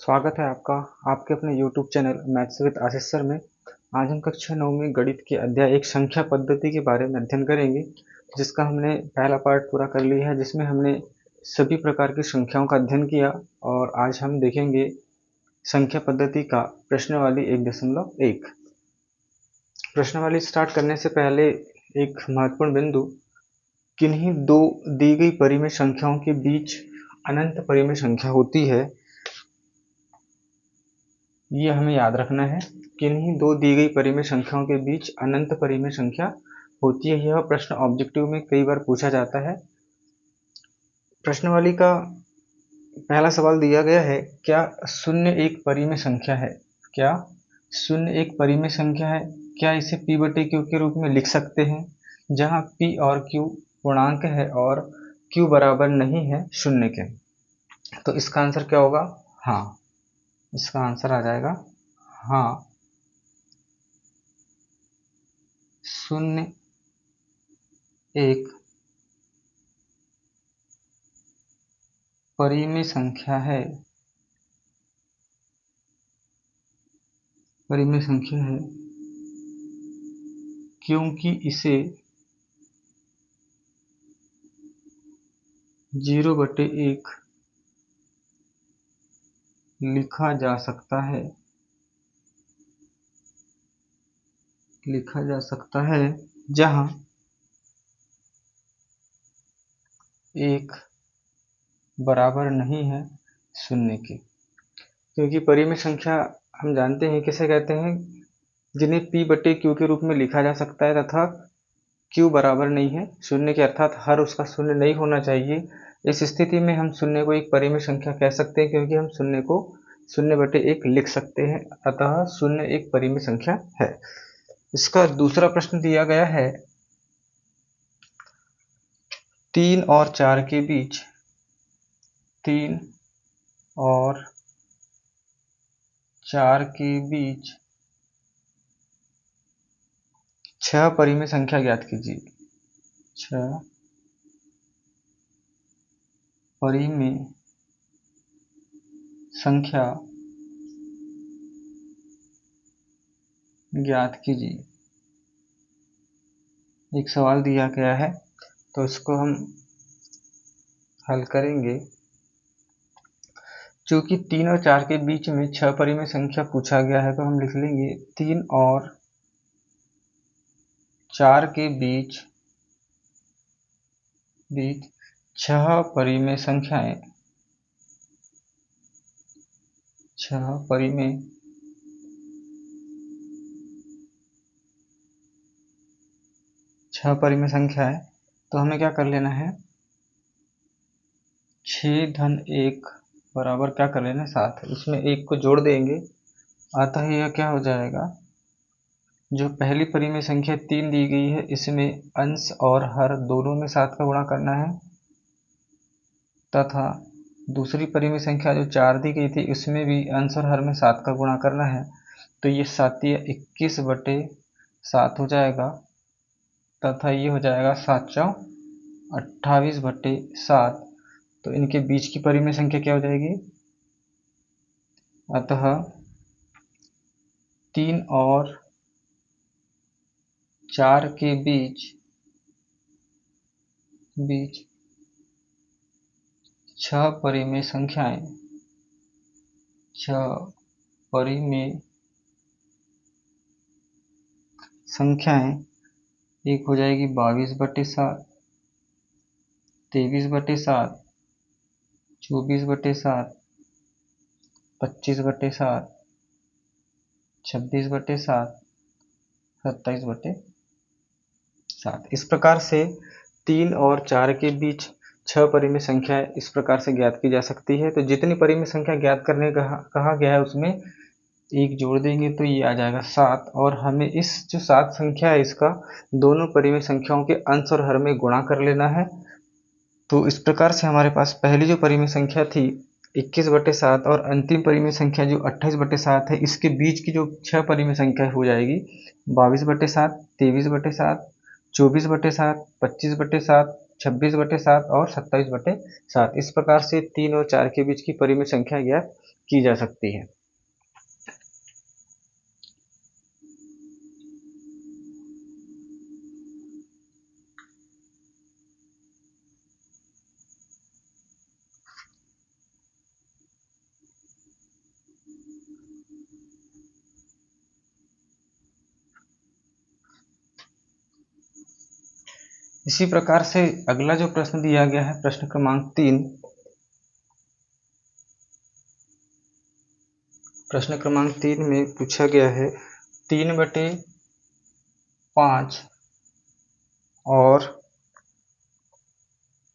स्वागत है आपका आपके अपने YouTube channel maths with Ashish sir में। आज हम कक्षा 9 में गणित के अध्याय एक संख्या पद्धति के बारे में अध्ययन करेंगे, जिसका हमने पहला पार्ट पूरा कर लिया है, जिसमें हमने सभी प्रकार की संख्याओं का अध्ययन किया। और आज हम देखेंगे संख्या पद्धति का प्रश्नावली 1.1। प्रश्नावली स्टार्ट करने से पहले एक महत्वपूर्ण बिंदु, किन्हीं दो दी गई परिमेय संख्याओं के बीच अनंत परिमेय संख्या होती है, ये हमें याद रखना है। किन्हीं दो दी गई परिमेय संख्याओं के बीच अनंत परिमेय संख्या होती है। यह प्रश्न ऑब्जेक्टिव में कई बार पूछा जाता है। प्रश्नावली का पहला सवाल दिया गया है, क्या शून्य एक परिमेय संख्या है? क्या शून्य एक परिमेय संख्या है? क्या इसे p बटे q के रूप में लिख सकते हैं, जहां p और q पूर्णांक है और q बराबर नहीं है शून्य के? तो इसका आंसर क्या होगा? हाँ, इसका आंसर आ जाएगा हाँ। शून्य एक परिमेय संख्या है, परिमेय संख्या है क्योंकि इसे 0/1 लिखा जा सकता है, जहां 1 बराबर नहीं है शून्य के। क्योंकि परिमेय संख्या हम जानते हैं किसे कहते हैं, जिन्हें p बटे q के रूप में लिखा जा सकता है तथा q बराबर नहीं है शून्य के, अर्थात हर उसका शून्य नहीं होना चाहिए। इस स्थिति में हम शून्य को एक परिमेय संख्या कह सकते हैं, क्योंकि हम शून्य को 0/1 लिख सकते हैं, अतः शून्य एक परिमेय संख्या है। इसका दूसरा प्रश्न दिया गया है, 3 और 4 के बीच 3 और 4 के बीच 6 परिमेय संख्या ज्ञात कीजिए। 6 परिमेय संख्या ज्ञात कीजिए। एक सवाल दिया गया है, तो इसको हम हल करेंगे। चूंकि 3 और 4 के बीच में 6 परिमेय संख्या पूछा गया है, तो हम लिख लेंगे 3 और 4 के बीच 6 परिमेय संख्याएं, 6 परिमेय संख्या है। तो हमें क्या कर लेना है, 6 धन 1 बराबर क्या कर लेना है 7, इसमें 1 को जोड़ देंगे, अतः यह क्या हो जाएगा, जो पहली परिमेय संख्या 3 दी गई है, इसमें अंश और हर दोनों में 7 का गुणा करना है, तथा दूसरी परिमेय संख्या जो 4 दी गई थी, उसमें भी अंश और हर में 7 का गुणा करना है। तो ये 7 21/7 हो जाएगा, तथा ये हो जाएगा 7 चौक 28/7। तो इनके बीच की परिमेय संख्या क्या हो जाएगी, अतः 3 और 4 के बीच 6 परिमेय संख्याएं, 6 परिमेय संख्याएं, एक हो जाएगी 22/7, 23/7, 24/7, 25/7, 26/7, 27/7। इस प्रकार से 3 और 4 के बीच 6 परिमेय संख्याएं इस प्रकार से ज्ञात की जा सकती है। तो जितनी परिमेय संख्या ज्ञात करने कहा गया है, उसमें 1 जोड़ देंगे तो ये आ जाएगा 7, और हमें इस जो 7 संख्या है, इसका दोनों परिमेय संख्याओं के अंश और हर में गुणा कर लेना है। तो इस प्रकार से हमारे पास पहली जो परिमेय संख्या थी 21/7 और अंतिम परिमेय संख्या जो 28/7 है, इसके बीच की जो 6 परिमेय संख्या हो जाएगी 22/7, 23/7, 24/7, 25/7, 26/7 और 27/7। इस प्रकार से 3 और 4 के बीच की परिमेय संख्या ज्ञात की जा सकती है। इसी प्रकार से अगला जो प्रश्न दिया गया है, प्रश्न क्रमांक 3। प्रश्न क्रमांक 3 में पूछा गया है 3/5 और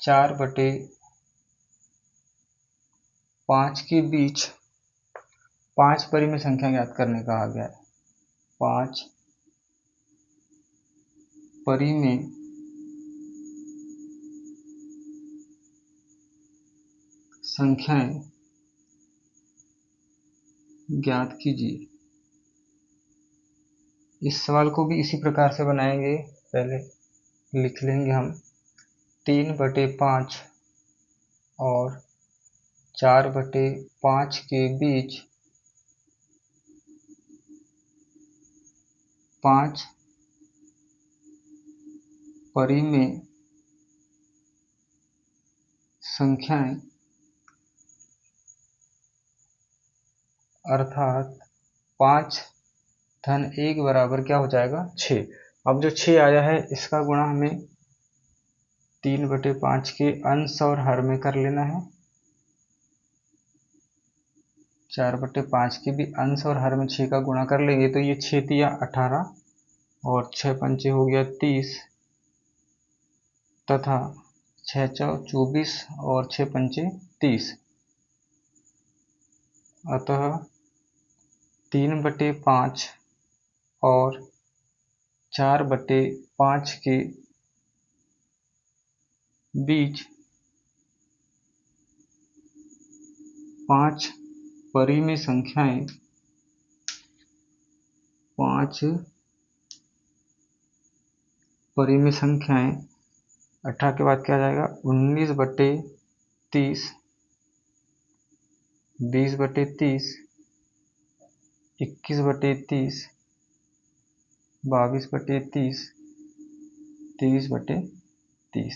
4/5 के बीच 5 परिमेय संख्या ज्ञात करने कहा गया है। 5 परिमेय संख्याएं ज्ञात कीजिए। इस सवाल को भी इसी प्रकार से बनाएंगे। पहले लिख लेंगे हम 3/5 और 4/5 के बीच 5 परिमेय संख्याएं अर्थात 5 धन 1 बराबर क्या हो जाएगा, 6। अब जो 6 आया है इसका गुणा हमें 3/5 के अंश और हर में कर लेना है। 4/5 के भी अंश और हर में 6 का गुणा कर लेंगे तो ये 6 तिया 18 और 6 पंचे हो गया 30 तथा 6 चौ 24 और 6 पंचे 30। अतः 3/5 और 4/5 के बीच 5 परिमेय संख्याएं 5 परिमेय संख्याएं 18 के बाद क्या आ जाएगा, 19/30, 20/30, 21/30, 22/30, 23/30।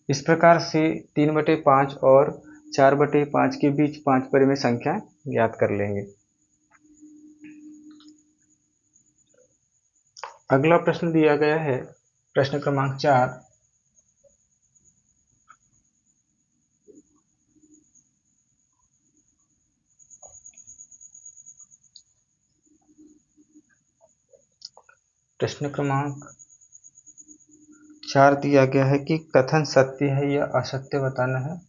इस प्रकार से 3/5 और 4/5 के बीच 5 परिमेय संख्या ज्ञात कर लेंगे। अगला प्रश्न दिया गया है, प्रश्न क्रमांक 4। प्रश्न क्रमांक 4 दिया गया है कि कथन सत्य है या असत्य बताना है।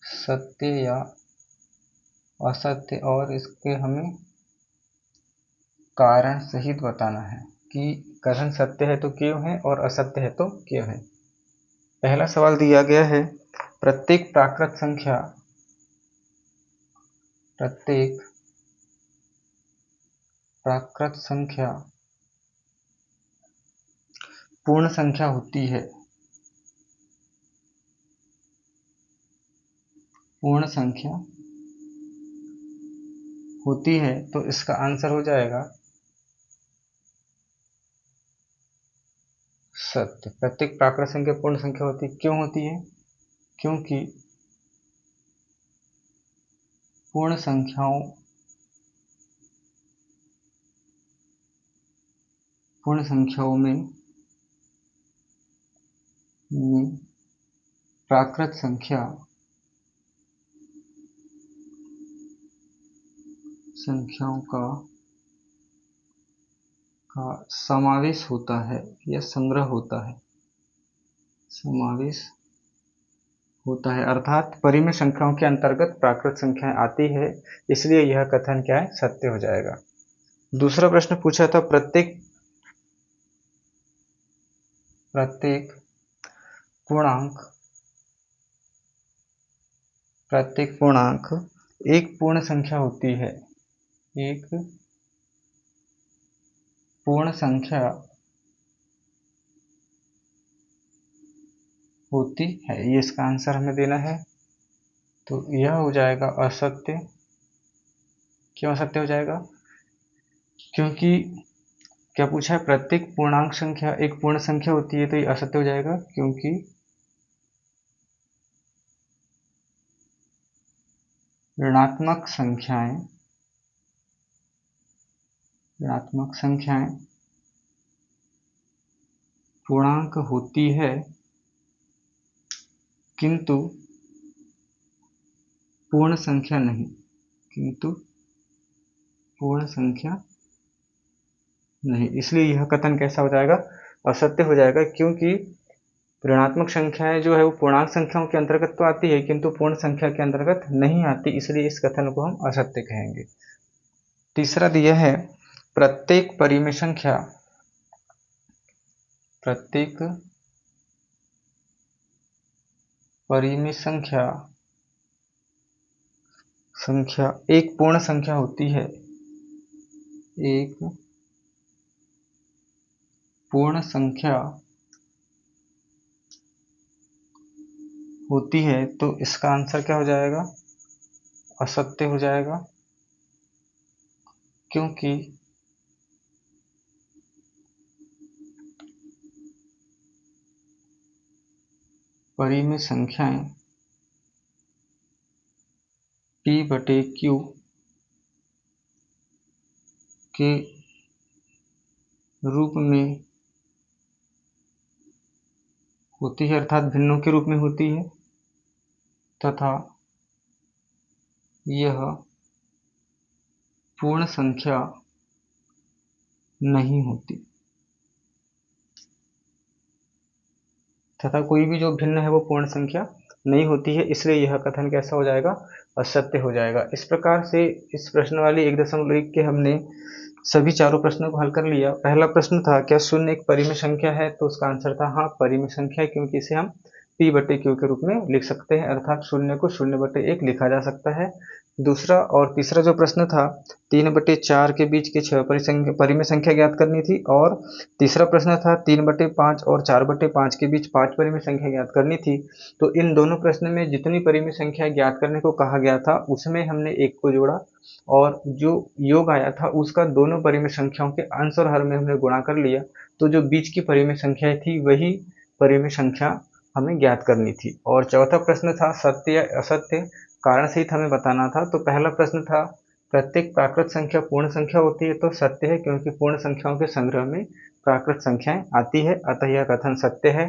सत्य या असत्य और इसके हमें कारण सहित बताना है कि कथन सत्य है तो क्यों है और असत्य है तो क्यों है। पहला सवाल दिया गया है, प्रत्येक प्राकृत संख्या पूर्ण संख्या होती है। पूर्ण संख्या होती है तो इसका आंसर हो जाएगा सत्य। प्रत्येक प्राकृत संख्या पूर्ण संख्या होती है। क्यों होती है? क्योंकि पूर्ण संख्याओं में प्राकृत संख्याओं का समावेश होता है या संग्रह होता है। समावेश होता है अर्थात परिमेय संख्याओं के अंतर्गत प्राकृत संख्याएं आती है, इसलिए यह कथन क्या है, सत्य हो जाएगा। दूसरा प्रश्न पूछा था, प्रत्येक पूर्णांक एक पूर्ण संख्या होती है। एक पूर्ण संख्या होती है, ये इसका आंसर हमें देना है। तो यह हो जाएगा असत्य। क्यों असत्य हो जाएगा? क्योंकि क्या पूछा है, प्रत्येक पूर्णांक संख्या एक पूर्ण संख्या होती है, तो ये असत्य हो जाएगा क्योंकि ऋणात्मक संख्याएं पूर्णांक होती है, किंतु पूर्ण संख्या नहीं। इसलिए यह कथन कैसा हो जाएगा? असत्य हो जाएगा, क्योंकि ऋणात्मक संख्याएं जो है वो पूर्णांक संख्याओं के अंतर्गत तो आती है, किंतु पूर्ण संख्या के अंतर्गत नहीं आती, इसलिए इस कथन को हम असत्य कहेंगे। तीसरा दिया है, प्रत्येक परिमेय संख्या एक पूर्ण संख्या होती है। एक पूर्ण संख्या होती है, तो इसका आंसर क्या हो जाएगा? असत्य हो जाएगा, क्योंकि परिमेय संख्याएं P/Q के रूप में होती है, अर्थात भिन्नों के रूप में होती है, तथा यह पूर्ण संख्या नहीं होती, तथा कोई भी जो भिन्न है वो पूर्ण संख्या नहीं होती है, इसलिए यह कथन कैसा हो जाएगा? असत्य हो जाएगा। इस प्रकार से इस प्रश्न वाली 1.1 के हमने सभी चारों प्रश्नों को हल कर लिया। पहला प्रश्न था, क्या शून्य एक परिमेय संख्या है? तो उसका आंसर था हाँ, परिमेय संख्या है, क्योंकि इसे हम P/Q के रूप में लिख सकते हैं, अर्थात शून्य को 0/1 लिखा जा सकता है। दूसरा और तीसरा जो प्रश्न था, 3/4 के बीच के 6 परिमेय संख्या ज्ञात करनी थी, और तीसरा प्रश्न था 3/5 और 4/5 के बीच 5 परिमेय संख्या ज्ञात करनी थी। तो इन दोनों प्रश्न में जितनी परिमेय संख्या ज्ञात करने को कहा गया था, उसमें हमने एक को जोड़ा, और जो योग आया था उसका दोनों परिमेय संख्याओं के अंश और हर में हमने गुणा कर लिया। तो जो बीच की परिमेय संख्या थी वही परिमेय संख्या हमें ज्ञात करनी थी। और चौथा प्रश्न था सत्य या असत्य, कारण सहित हमें बताना था। तो पहला प्रश्न था, प्रत्येक प्राकृत संख्या पूर्ण संख्या होती है? तो सत्य है, क्योंकि पूर्ण संख्याओं के संग्रह में प्राकृत संख्याएं आती है, अतः यह कथन सत्य है।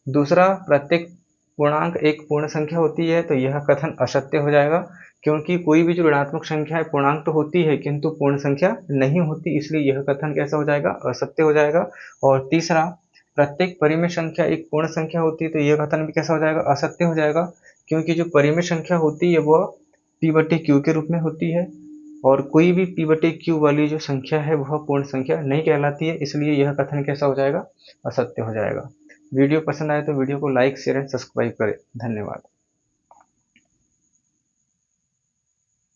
दूसरा, प्रत्येक पूर्णांक एक पूर्ण संख्या होती है? तो यह कथन असत्य हो जाएगा, क्योंकि कोई भी जो ऋणात्मक संख्या है पूर्णांक तो होती है किंतु पूर्ण संख्या नहीं होती, इसलिए यह कथन कैसा हो जाएगा? असत्य हो जाएगा। और तीसरा, प्रत्येक परिमेय संख्या एक पूर्ण संख्या होती है? तो यह कथन भी कैसा हो जाएगा? असत्य हो जाएगा, क्योंकि जो परिमेय संख्या होती है वह P/Q के रूप में होती है, और कोई भी P/Q वाली जो संख्या है वह पूर्ण संख्या नहीं कहलाती है, इसलिए यह कथन कैसा हो जाएगा? असत्य हो जाएगा। वीडियो पसंद आए तो वीडियो को लाइक, शेयर एंड सब्सक्राइब करें। धन्यवाद।